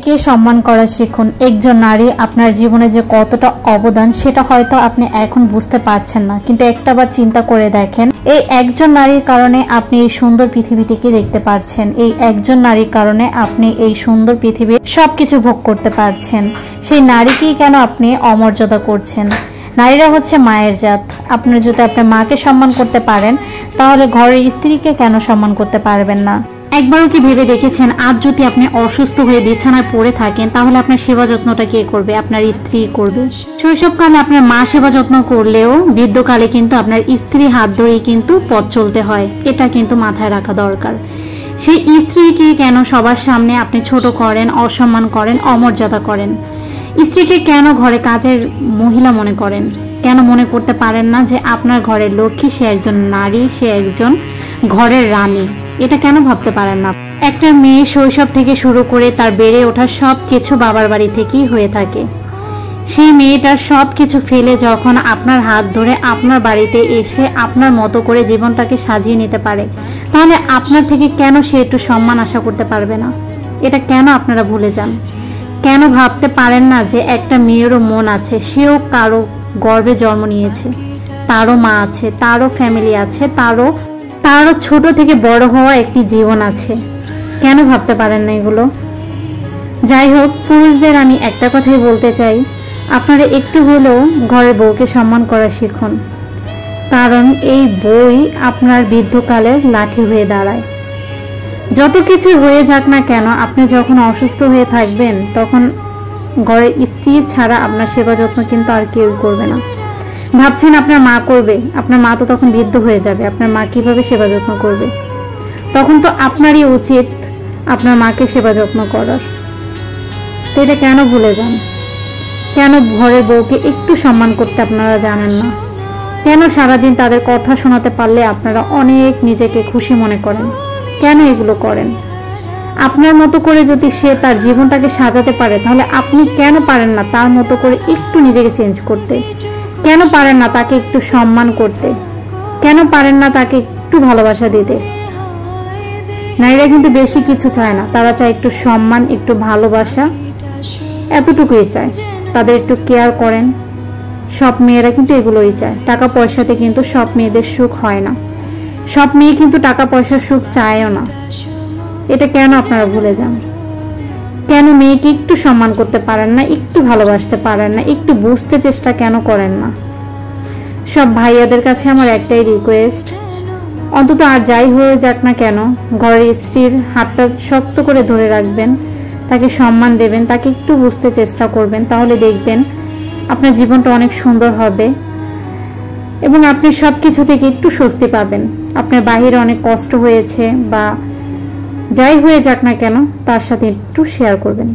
স্ত্রীকে সম্মান করা শিখুন। একজন নারী আপনার জীবনে যে কতটা অবদান সেটা হয়তো আপনি এখন বুঝতে পারছেন না, কিন্তু একটাবার চিন্তা করে দেখেন, এই একজন নারীর কারণে আপনি এই সুন্দর পৃথিবীটিকে দেখতে পারছেন। এই একজন নারীর কারণে আপনি এই সুন্দর পৃথিবীর সবকিছু ভোগ করতে পারছেন। সেই নারীকেই কেন আপনি অমর্যাদা করছেন? নারীরা হচ্ছে মায়ের জাত। আপনি যদি আপনার মাকে সম্মান করতে পারেন, তাহলে ঘরের স্ত্রীকে কেন সম্মান করতে পারবেন না? একবারও কি ভেবে দেখেছেন, আজ যদি আপনি অসুস্থ হয়ে বিছানায় পড়ে থাকেন, তাহলে আপনার সেবা যত্নটা কে করবে? আপনার স্ত্রী করবে। শৈশবকালে আপনার মা সেবা যত্ন করলেও বৃদ্ধকালে কিন্তু আপনার স্ত্রী হাত ধরেই কিন্তু পথ চলতে হয়। এটা কিন্তু মাথায় রাখা দরকার। সেই স্ত্রীকে কেন সবার সামনে আপনি ছোট করেন, অসম্মান করেন, অমর্যাদা করেন? স্ত্রীকে কেন ঘরে কাজের মহিলা মনে করেন? কেন মনে করতে পারেন না যে আপনার ঘরের লক্ষ্মী, সে একজন নারী, সে একজন ঘরের রানী? এটা কেন ভাবতে পারেন না? একটা মেয়ে শৈশব থেকে শুরু করে তার বেড়ে ওঠা সব কিছু বাবার বাড়ি থেকেই হয়ে থাকে। সেই মেয়েটার সব কিছু ফেলে যখন আপনার হাত ধরে আপনার বাড়িতে এসে আপনার মতো করে জীবনটাকে সাজিয়ে নিতে পারে, তাহলে আপনার থেকে কেন সে একটু সম্মান আশা করতে পারবে না? এটা কেন আপনারা ভুলে যান? কেন ভাবতে পারেন না যে একটা মেয়েরও মন আছে, সেও কারো গর্ভে জন্ম নিয়েছে, তারও মা আছে, তারও ফ্যামিলি আছে, তারও ছোট থেকে বড় হওয়া একটি জীবন আছে? কেন ভাবতে পারেন না এগুলো? যাই হোক, পুরুষদের আমি একটা কথাই বলতে চাই, আপনারা একটু হলেও ঘরের বউকে সম্মান করা শিখুন। কারণ এই বই আপনার বৃদ্ধকালের লাঠি হয়ে দাঁড়ায়। যত কিছু হয়ে যাক না কেন, আপনি যখন অসুস্থ হয়ে থাকবেন, তখন ঘরের স্ত্রী ছাড়া আপনার সেবা যত্ন কিন্তু আর কেউ করবে না। ভাবছেন আপনার মা করবে? আপনার মা তো তখন বৃদ্ধ হয়ে যাবে, আপনার মা কিভাবে সেবা যত্ন করবে? তখন তো আপনারই উচিত আপনার মাকে সেবা যত্ন করার। তো এটা কেন ভুলে যান? কেন ঘরের বউকে একটু সম্মান করতে আপনারা জানেন না? কেন সারাদিন তাদের কথা শোনাতে পারলে আপনারা অনেক নিজেকে খুশি মনে করেন? কেন এগুলো করেন? আপনার মতো করে যদি সে তার জীবনটাকে সাজাতে পারে, তাহলে আপনি কেন পারেন না তার মতো করে একটু নিজেকে চেঞ্জ করতে? কেন পারেন না তাকে একটু সম্মান করতে? কেন পারেন না তাকে একটু ভালোবাসা দিতে? নারীরা কিন্তু বেশি কিছু চায় না, তারা চায় একটু সম্মান, একটু ভালোবাসা, এতটুকুই চায়। তাদের একটু কেয়ার করেন। সব মেয়েরা কিন্তু এগুলোই চায়। টাকা পয়সাতে কিন্তু সব মেয়েদের সুখ হয় না, সব মেয়ে কিন্তু টাকা পয়সার সুখ চায়ও না। এটা কেন আপনারা ভুলে যান? কেন মেয়েকে একটু সম্মান করতে পারেন না, একটু ভালোবাসতে পারেন না, একটু বুঝতে চেষ্টা কেন করেন না? সব ভাইয়াদের কাছে আমার একটাই রিকোয়েস্ট, অন্তত আর যাই হয়ে যাক না কেন, ঘরের স্ত্রীর হাতটা শক্ত করে ধরে রাখবেন, তাকে সম্মান দেবেন, তাকে একটু বুঝতে চেষ্টা করবেন, তাহলে দেখবেন আপনার জীবনটা অনেক সুন্দর হবে এবং আপনি সব কিছু থেকে একটু স্বস্তি পাবেন। আপনার বাহিরে অনেক কষ্ট হয়েছে বা যাই হয়ে যাক না কেন, তার সাথে একটু শেয়ার করবেন।